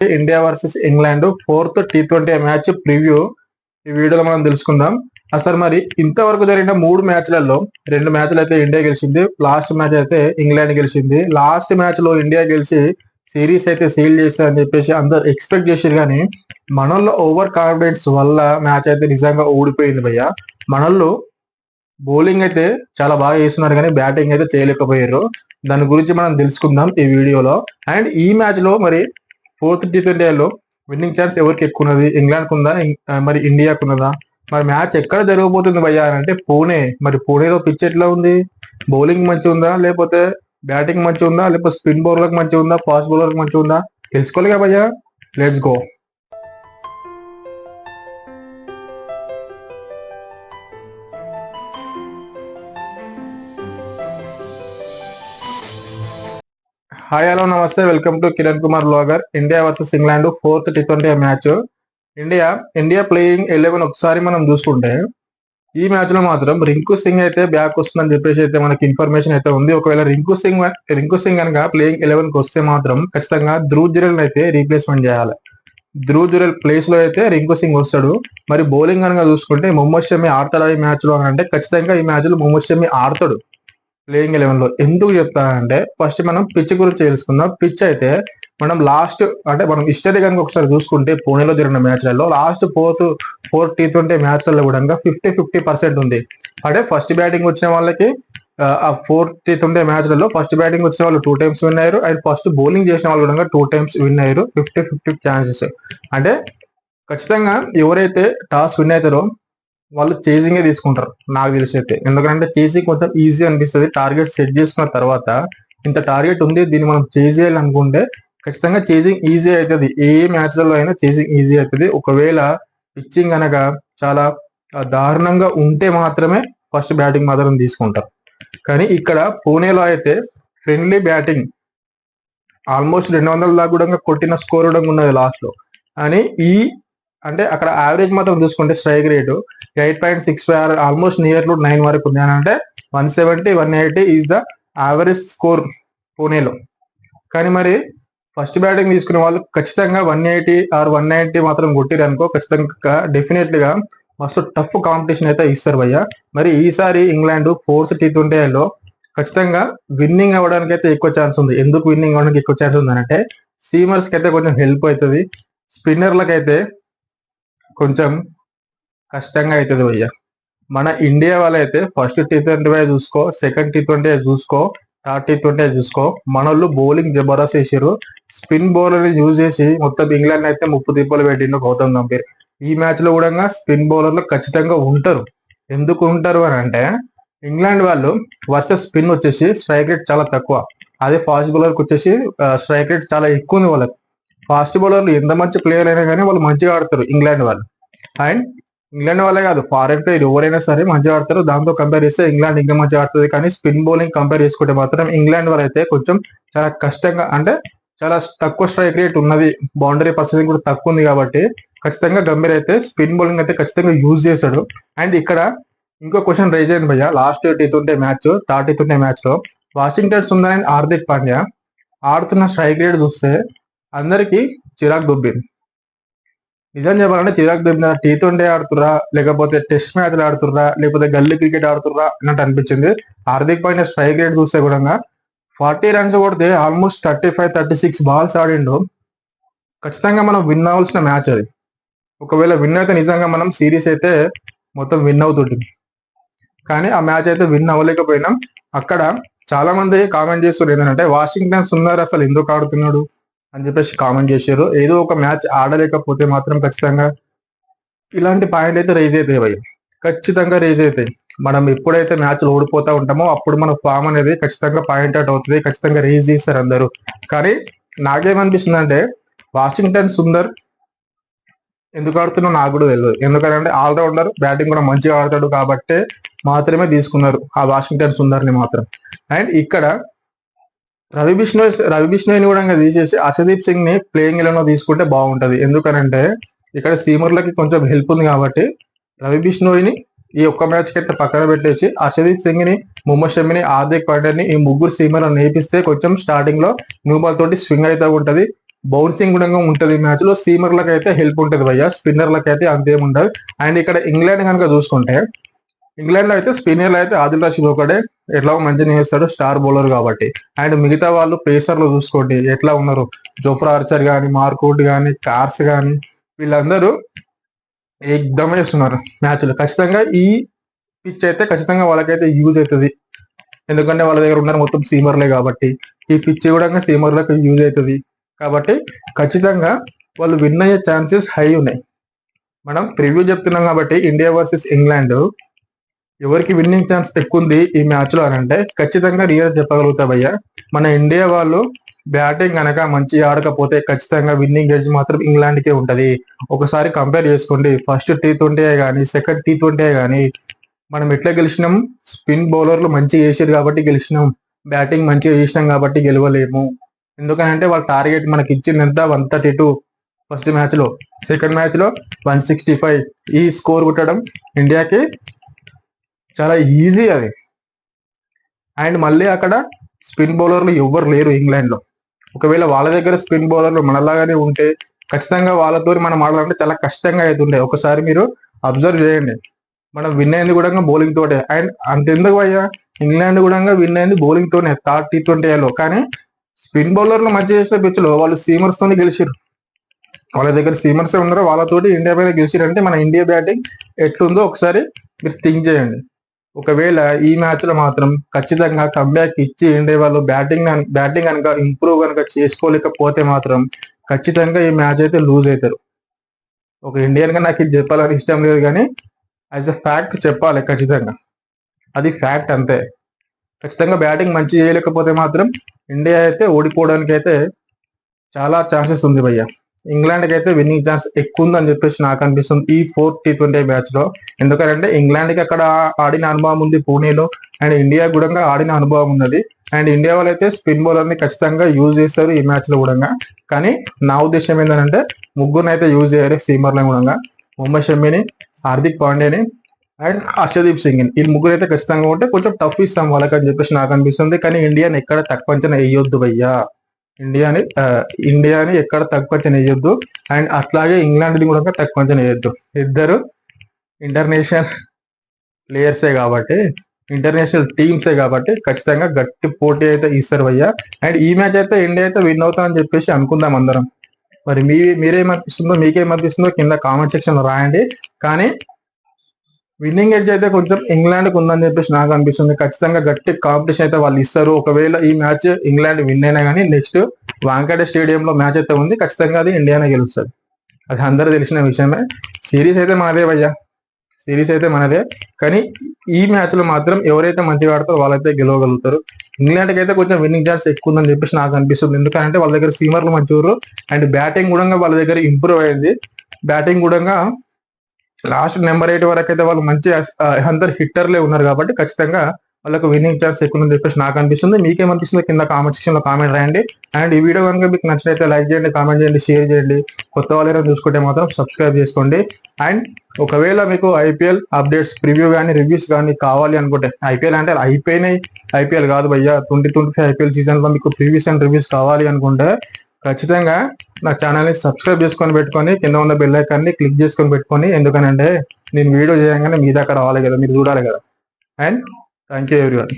India versus England 4th T20 match preview ఈ వీడియోలో మనం తెలుసుకుందాం. అసలు మరి ఇంతవరకు జరిగిన 3 మ్యాచ్లలో 2 మ్యాచ్లు అయితే ఇండియా గెలిచింది, లాస్ట్ మ్యాచ్ అయితే ఇంగ్లాండ్ గెలిచింది. లాస్ట్ మ్యాచ్ లో ఇండియా గెలిచి సిరీస్ అయితే సీల్ చేస్తారని చెప్పేసి అందరు ఎక్స్పెక్ట్ చేశారు, కానీ మనల్లో ఓవర్ కాన్ఫిడెన్స్ వల్ల మ్యాచ్ అయితే నిజంగా ఓడిపోయింది భయ్య. మనల్లో బౌలింగ్ అయితే చాలా బాగా చేస్తున్నారు, కానీ బ్యాటింగ్ అయితే చేయలేకపోయారు. దాని గురించి మనం తెలుసుకుందాం ఈ వీడియోలో. అండ్ ఈ మ్యాచ్ లో మరి 4th T20లో విన్నింగ్ ఛాన్స్ ఎవరికి ఎక్కువ ఉన్నది, ఇంగ్లాండ్కి ఉందా మరి ఇండియాకు ఉన్నదా, మరి మ్యాచ్ ఎక్కడ జరగబోతుంది భయ్యా అంటే పూణే. మరి పూణేలో పిచ్ ఎట్లా ఉంది, బౌలింగ్ మంచిగా ఉందా, లేకపోతే బ్యాటింగ్ మంచిగా ఉందా, లేకపోతే స్పిన్ బౌలర్కి మంచిగా ఉందా, ఫాస్ట్ బౌలర్కి మంచిగా ఉందా, తెలుసుకోవాలి కదా భయ్యా. Let's go. హాయ్, హలో, నమస్తే, welcome to Kiran Kumar blogger. India versus England 4th T20 match. India playing 11 ఒకసారి మనం చూసుకుంటే ఈ మ్యాచ్ లో మాత్రం రింకు సింగ్ అయితే బ్యాక్ వస్తుందని చెప్పేసి అయితే మనకి ఇన్ఫర్మేషన్ అయితే ఉంది. ఒకవేళ రింకు సింగ్ కనుక ప్లేయింగ్ 11 కి వస్తే మాత్రం ఖచ్చితంగా ధ్రువ్ జురెల్ అయితే రీప్లేస్మెంట్ చేయాలి. ధ్రువ్ జురెల్ ప్లేస్ లో అయితే రింకు సింగ్ వస్తాడు. మరి బౌలింగ్ కనుక చూసుకుంటే మొహమ్మద్ షమి ఆడతాడా ఈ మ్యాచ్ లో అంటే ఖచ్చితంగా ఈ మ్యాచ్ లో మొహమ్మద్ షమి ఆడతాడు ప్లేయింగ్ 11 లో. ఎందుకు చెప్తానంటే ఫస్ట్ మనం పిచ్ గురించి తెలుసుకుందాం. పిచ్ అయితే మనం మనం హిస్టరీ కనుక ఒకసారి చూసుకుంటే పూణేలో జరిగిన మ్యాచ్లలో లాస్ట్ 4 T20 మ్యాచ్లలో కూడా 50-50% ఉంది. అంటే ఫస్ట్ బ్యాటింగ్ వచ్చిన వాళ్ళకి ఆ 4 T20 మ్యాచ్లలో ఫస్ట్ బ్యాటింగ్ వచ్చిన వాళ్ళు 2 times విన్ అయ్యారు, అండ్ ఫస్ట్ బౌలింగ్ చేసిన వాళ్ళు కూడా 2 times విన్ అయ్యారు. 50-50 ఛాన్సెస్. అంటే ఖచ్చితంగా ఎవరైతే టాస్ విన్ అవుతారో వాళ్ళు చేసింగే తీసుకుంటారు నాకు తెలిసి అయితే. ఎందుకంటే చేసింగ్ కొంచెం ఈజీ అనిపిస్తుంది. టార్గెట్ సెట్ చేసుకున్న తర్వాత ఇంత టార్గెట్ ఉంది, దీన్ని మనం చేసేయాలి అనుకుంటే ఖచ్చితంగా చేసింగ్ ఈజీ అవుతుంది. ఏ మ్యాచ్లలో అయినా చేసింగ్ ఈజీ అవుతుంది. ఒకవేళ పిచ్చింగ్ అనగా చాలా దారుణంగా ఉంటే మాత్రమే ఫస్ట్ బ్యాటింగ్ మాత్రం తీసుకుంటారు. కానీ ఇక్కడ పూణేలో అయితే ఫ్రెండ్లీ బ్యాటింగ్ ఆల్మోస్ట్ 200 దాకా కూడా కొట్టిన స్కోర్ కూడా ఉన్నది లాస్ట్ లో. అని అంటే అక్కడ యావరేజ్ మాత్రం చూసుకుంటే strike rate 8.65, almost near to 9 వరకు ఉంది. అని అంటే 170-180 ఈజ్ ద యావరేజ్ స్కోర్ పూణేలో. కానీ మరి ఫస్ట్ బ్యాటింగ్ తీసుకునే వాళ్ళు ఖచ్చితంగా 180 or 190 మాత్రం కొట్టిరు అనుకో, ఖచ్చితంగా డెఫినెట్లీగా మస్తు టఫ్ కాంపిటీషన్ అయితే ఇస్తారు భయ్య. మరి ఈసారి ఇంగ్లాండ్ 4th T20లో ఖచ్చితంగా విన్నింగ్ అవ్వడానికి అయితే ఎక్కువ ఛాన్స్ ఉంది. ఎందుకు విన్నింగ్ అవ్వడానికి ఎక్కువ ఛాన్స్ ఉంది అంటే సీమర్స్కి అయితే కొంచెం హెల్ప్ అవుతుంది, స్పిన్నర్లకు అయితే కొంచెం కష్టంగా అవుతుంది భయ్య. మన ఇండియా వాళ్ళైతే ఫస్ట్ T20 చూసుకో, సెకండ్ T20 చూసుకో, థర్డ్ T20 చూసుకో, మనోళ్ళు బౌలింగ్ జబర్దస్త్ చేసారు. స్పిన్ బౌలర్ యూజ్ చేసి మొత్తం ఇంగ్లాండ్ అయితే 30 తిప్పలు పెట్టిండు గౌతమ్ గంభీర్. ఈ మ్యాచ్ లో కూడా స్పిన్ బౌలర్లు ఖచ్చితంగా ఉంటారు. ఎందుకు ఉంటారు అని అంటే ఇంగ్లాండ్ వాళ్ళు వర్సెస్ స్పిన్ వచ్చేసి స్ట్రైక్ రేట్ చాలా తక్కువ, అదే ఫాస్ట్ బౌలర్కి వచ్చేసి స్ట్రైక్ రేట్ చాలా ఎక్కువ ఉంది వాళ్ళకి. ఫాస్ట్ బౌలర్లు ఎంత మంచి ప్లేయర్ అయినా కానీ వాళ్ళు మంచిగా ఆడతారు ఇంగ్లాండ్ వాళ్ళు. అండ్ ఇంగ్లాండ్ వాళ్ళే కాదు, ఫారెన్ ప్లేయర్ ఎవరైనా సరే మంచిగా ఆడతారు. దాంతో కంపేర్ చేస్తే ఇంగ్లాండ్ ఇంకా మంచిగా ఆడుతుంది. కానీ స్పిన్ బౌలింగ్ కంపేర్ చేసుకుంటే మాత్రం ఇంగ్లాండ్ వాళ్ళు అయితే కొంచెం చాలా కష్టంగా, అంటే చాలా తక్కువ స్ట్రైక్ రేట్ ఉన్నది, బౌండరీ పర్సెంటేజ్ కూడా తక్కువ ఉంది. కాబట్టి ఖచ్చితంగా గంభీర్ అయితే స్పిన్ బౌలింగ్ అయితే ఖచ్చితంగా యూజ్ చేశాడు. అండ్ ఇక్కడ ఇంకో క్వశ్చన్ రైజ్ అయింది భయ్య. Last T20 match, third T20 match లో వాషింగ్టన్ సుందర్ అండ్ హార్దిక్ పాండ్యా ఆడుతున్న స్ట్రైక్ రేట్ చూస్తే అందరికి చిరాకు దుబ్బింది. నిజం చెప్పాలంటే చిరాకు దుబ్బిన. T20 ఆడుతుర్రా, లేకపోతే టెస్ట్ మ్యాచ్లు ఆడుతుర్రా, లేకపోతే గల్లీ క్రికెట్ ఆడుతుర్రా అన్నట్టు అనిపించింది. హార్దిక్ పాండ్యా స్ట్రైక్ రేట్ చూస్తే కూడా 40 runs కొడితే ఆల్మోస్ట్ 35-36 balls ఆడిండు. ఖచ్చితంగా మనం విన్ అవ్వాల్సిన మ్యాచ్ అది. ఒకవేళ విన్ అయితే నిజంగా మనం సిరీస్ అయితే మొత్తం విన్ అవుతుంది. కానీ ఆ మ్యాచ్ అయితే విన్ అవ్వలేకపోయినాం. అక్కడ చాలా మంది కామెంట్ చేస్తారు ఏంటంటే వాషింగ్టన్ సుందర్ అసలు ఎందుకు ఆడుతున్నాడు అని చెప్పేసి కామెంట్ చేశారు. ఏదో ఒక మ్యాచ్ ఆడలేకపోతే మాత్రం ఖచ్చితంగా ఇలాంటి పాయింట్ అయితే రేజ్ అవుతాయి భయ్య, ఖచ్చితంగా రేజ్ అవుతాయి. మనం ఎప్పుడైతే మ్యాచ్లు ఓడిపోతా ఉంటామో అప్పుడు మన ఫామ్ అనేది ఖచ్చితంగా పాయింట్ అవుట్ అవుతుంది, ఖచ్చితంగా రేజ్ చేస్తారు అందరూ. కానీ నాకేమనిపిస్తుంది అంటే వాషింగ్టన్ సుందర్ ఎందుకు ఆడుతున్నా నాకు కూడా తెలియదు. ఎందుకంటే ఆల్రౌండర్, బ్యాటింగ్ కూడా మంచిగా ఆడతాడు కాబట్టి మాత్రమే తీసుకున్నారు ఆ వాషింగ్టన్ సుందర్ ని మాత్రం. అండ్ ఇక్కడ రవి బిష్ణోయ్ని కూడా తీసేసి హర్షదీప్ సింగ్ ని ప్లేయింగ్ 11 తీసుకుంటే బాగుంటది. ఎందుకనంటే ఇక్కడ సీమర్లకి కొంచెం హెల్ప్ ఉంది కాబట్టి రవి బిష్ణోయ్ని ఈ ఒక్క మ్యాచ్ కి అయితే పక్కన పెట్టేసి హర్షదీప్ సింగ్ ని, మొహమ్మద్ షమిని, హార్దిక్ పాండ్యాని ఈ ముగ్గురు సీమర్లను నేర్పిస్తే కొంచెం స్టార్టింగ్ లో న్యూ బాల్ తోటి స్వింగ్ అయితే ఉంటది. బౌన్సింగ్ కూడా ఉంటుంది ఈ మ్యాచ్ లో. సీమర్లకు అయితే హెల్ప్ ఉంటుంది భయ్య, స్పిన్నర్లకు అయితే అంతేం ఉండదు. అండ్ ఇక్కడ ఇంగ్లాండ్ కనుక చూసుకుంటే, ఇంగ్లాండ్ లో అయితే స్పిన్నర్లు అయితే ఆదిల్ రషీద్ ఒకటే ఎట్లా మంచిగా చేస్తాడు, స్టార్ బౌలర్ కాబట్టి. అండ్ మిగతా వాళ్ళు పేసర్లు చూసుకోండి ఎట్లా ఉన్నారు, జోఫ్రా ఆర్చర్ కానీ, మార్కౌట్ కానీ, కార్స్ కానీ, వీళ్ళందరూ ఎక్దమ్ వేస్తున్నారు మ్యాచ్లు. ఖచ్చితంగా ఈ పిచ్ అయితే ఖచ్చితంగా వాళ్ళకైతే యూజ్ అవుతుంది, ఎందుకంటే వాళ్ళ దగ్గర ఉన్నారు మొత్తం సీమర్లే కాబట్టి. ఈ పిచ్ కూడా సీమర్లకు యూజ్ అవుతుంది కాబట్టి ఖచ్చితంగా వాళ్ళు విన్ అయ్యే ఛాన్సెస్ హై ఉన్నాయి. మనం ప్రివ్యూ చెప్తున్నాం కాబట్టి ఇండియా వర్సెస్ ఇంగ్లాండ్ ఎవరికి విన్నింగ్ ఛాన్స్ ఎక్కువ ఉంది ఈ మ్యాచ్ లో అని అంటే ఖచ్చితంగా రియల్ చెప్పగలుగుతా భయ్య. మన ఇండియా వాళ్ళు బ్యాటింగ్ కనుక మంచి ఆడకపోతే ఖచ్చితంగా విన్నింగ్ ఎడ్జ్ మాత్రం ఇంగ్లాండ్కే ఉంటది. ఒకసారి కంపేర్ చేసుకోండి, ఫస్ట్ T20 కానీ, సెకండ్ T20 కానీ మనం ఎట్లా గెలిచినాం, స్పిన్ బౌలర్లు మంచిగా చేసారు కాబట్టి గెలిచినాం, బ్యాటింగ్ మంచిగా చేసినాం కాబట్టి గెలవలేము. ఎందుకంటే వాళ్ళ టార్గెట్ మనకి ఇచ్చింది ఎంత, 132 ఫస్ట్ మ్యాచ్ లో, సెకండ్ మ్యాచ్ లో 165. ఈ స్కోర్ కొట్టడం ఇండియాకి చాలా ఈజీ అది. అండ్ మళ్ళీ అక్కడ స్పిన్ బౌలర్లు ఎవ్వరు లేరు ఇంగ్లాండ్ లో. ఒకవేళ వాళ్ళ దగ్గర స్పిన్ బౌలర్లు మనలాగానే ఉంటే ఖచ్చితంగా వాళ్ళతో మనం ఆడాలంటే చాలా కష్టంగా అవుతుండే. ఒకసారి మీరు అబ్జర్వ్ చేయండి, మనం విన్ అయింది కూడా బౌలింగ్ తోటే. అండ్ అంతెందుకు అయ్యా, ఇంగ్లాండ్ కూడా విన్ అయింది బౌలింగ్ తోనే థర్డ్ T20లో. కానీ స్పిన్ బౌలర్లు మంచి చేసిన పిచ్ లో వాళ్ళు సీమర్స్ తోనే గెలిచారు. వాళ్ళ దగ్గర సీమర్స్ ఉన్నారో వాళ్ళతోటి ఇండియా పైన గెలిచారంటే మన ఇండియా బ్యాటింగ్ ఎట్లుందో ఒకసారి మీరు థింక్ చేయండి. ఒకవేళ ఈ మ్యాచ్ లో మాత్రం ఖచ్చితంగా కంబ్యాక్ ఇచ్చి ఇండియా వాళ్ళు బ్యాటింగ్ కనుక ఇంప్రూవ్ కనుక చేసుకోలేకపోతే మాత్రం ఖచ్చితంగా ఈ మ్యాచ్ అయితే లూజ్ అవుతారు. ఒక ఇండియన్ గా నాకు ఇది చెప్పాలని ఇష్టం లేదు, కానీ యాజ్ ఎ ఫ్యాక్ట్ చెప్పాలి ఖచ్చితంగా, అది ఫ్యాక్ట్ అంతే. ఖచ్చితంగా బ్యాటింగ్ మంచి చేయలేకపోతే మాత్రం ఇండియా అయితే ఓడిపోవడానికి అయితే చాలా ఛాన్సెస్ ఉంది భయ్య. ఇంగ్లాండ్కి అయితే విన్నింగ్ ఛాన్స్ ఎక్కువ ఉందని చెప్పేసి నాకు అనిపిస్తుంది ఈ 4th T20 మ్యాచ్ లో. ఎందుకంటే ఇంగ్లాండ్కి అక్కడ ఆడిన అనుభవం ఉంది పూణేలో, అండ్ ఇండియా కూడా ఆడిన అనుభవం ఉన్నది. అండ్ ఇండియా వాళ్ళు అయితే స్పిన్ బౌలర్ ని ఖచ్చితంగా యూజ్ చేస్తారు ఈ మ్యాచ్ లో కూడా. కానీ నా ఉద్దేశం ఏంటంటే ముగ్గురుని అయితే యూజ్ చేయాలి సీమర్లను కూడా, మొహమ్మద్ షమీని, హార్దిక్ పాండ్యాని అండ్ హర్షదీప్ సింగ్. ఈ ముగ్గురు అయితే ఖచ్చితంగా ఉంటే కొంచెం టఫ్ ఇస్తాం వాళ్ళకి అని చెప్పేసి నాకు అనిపిస్తుంది. కానీ ఇండియాని ఎక్కడ తక్కువ అంచనా వేయొద్దు భయ్యా, ఇండియాని ఎక్కడ తక్కువ అంచనా వేయొద్దు. అండ్ అట్లాగే ఇంగ్లాండ్ని కూడా తక్కువ అంచనా వేయొద్దు. ఇద్దరు ఇంటర్నేషనల్ ప్లేయర్సే కాబట్టి, ఇంటర్నేషనల్ టీమ్సే కాబట్టి ఖచ్చితంగా గట్టి పోటీ అయితే ఇస్తారు భయ్య. అండ్ ఈ మ్యాచ్ అయితే ఇండియా అయితే విన్ అవుతామని చెప్పేసి అనుకుందాం అందరం. మరి మీరేమనిపిస్తుందో, మీకేమనిపిస్తుందో కింద కామెంట్ సెక్షన్ లో రాయండి. కానీ విన్నింగ్ ఎడ్జ్ అయితే కొంచెం ఇంగ్లాండ్కి ఉందని చెప్పేసి నాకు అనిపిస్తుంది. ఖచ్చితంగా గట్టి కాంపిటీషన్ అయితే వాళ్ళు ఇస్తారు. ఒకవేళ ఈ మ్యాచ్ ఇంగ్లాండ్ విన్ అయినా కానీ నెక్స్ట్ వాంకడే స్టేడియంలో మ్యాచ్ అయితే ఉంది, ఖచ్చితంగా అది ఇండియానే గెలుస్తుంది. అది అందరూ తెలిసిన విషయమే. సిరీస్ అయితే మనదే భయ్యా, సిరీస్ అయితే మనదే. కానీ ఈ మ్యాచ్ లో మాత్రం ఎవరైతే మంచిగా ఆడతారో వాళ్ళైతే గెలవగలుగుతారు. ఇంగ్లాండ్కి అయితే కొంచెం విన్నింగ్ ఛాన్స్ ఎక్కువ ఉందని చెప్పేసి నాకు అనిపిస్తుంది. ఎందుకంటే వాళ్ళ దగ్గర సీమర్లు మంచివారు, అండ్ బ్యాటింగ్ కూడా వాళ్ళ దగ్గర ఇంప్రూవ్ అయింది. బ్యాటింగ్ కూడా లాస్ట్ నెంబర్ 8 వరకు అయితే వాళ్ళు మంచి అందరు హిట్టర్లే ఉన్నారు కాబట్టి ఖచ్చితంగా వాళ్ళకు విన్నింగ్ ఛాన్స్ ఎక్కువ ఉందని చెప్పేసి నాకు అనిపిస్తుంది. మీకేమనిపిస్తుంది కింద కామెంట్ సెక్షన్ లో కామెంట్ రాయండి. అండ్ ఈ వీడియో కనుక మీకు నచ్చినట్లయితే లైక్ చేయండి, కామెంట్ చేయండి, షేర్ చేయండి. కొత్త వాళ్ళు చూసుకుంటే మాత్రం సబ్స్క్రైబ్ చేసుకోండి. అండ్ ఒకవేళ మీకు ఐపీఎల్ అప్డేట్స్, ప్రివ్యూ కానీ, రివ్యూస్ కానీ కావాలి అనుకుంటే, ఐపీఎల్ అంటే అయిపోయినాయి ఐపీఎల్ కాదు భయ్యా, 2025 ఐపీఎల్ సీజన్ లో మీకు ప్రివ్యూస్ అండ్ రివ్యూస్ కావాలి అనుకుంటే ఖచ్చితంగా నా ఛానల్ని సబ్స్క్రైబ్ చేసుకొని పెట్టుకొని కింద ఉన్న బెల్ ఐకాన్ని క్లిక్ చేసుకొని పెట్టుకొని, ఎందుకనంటే నేను వీడియో చేయగానే మీ దాకా రావాలి కదా, మీరు చూడాలి కదా. And thank you everyone.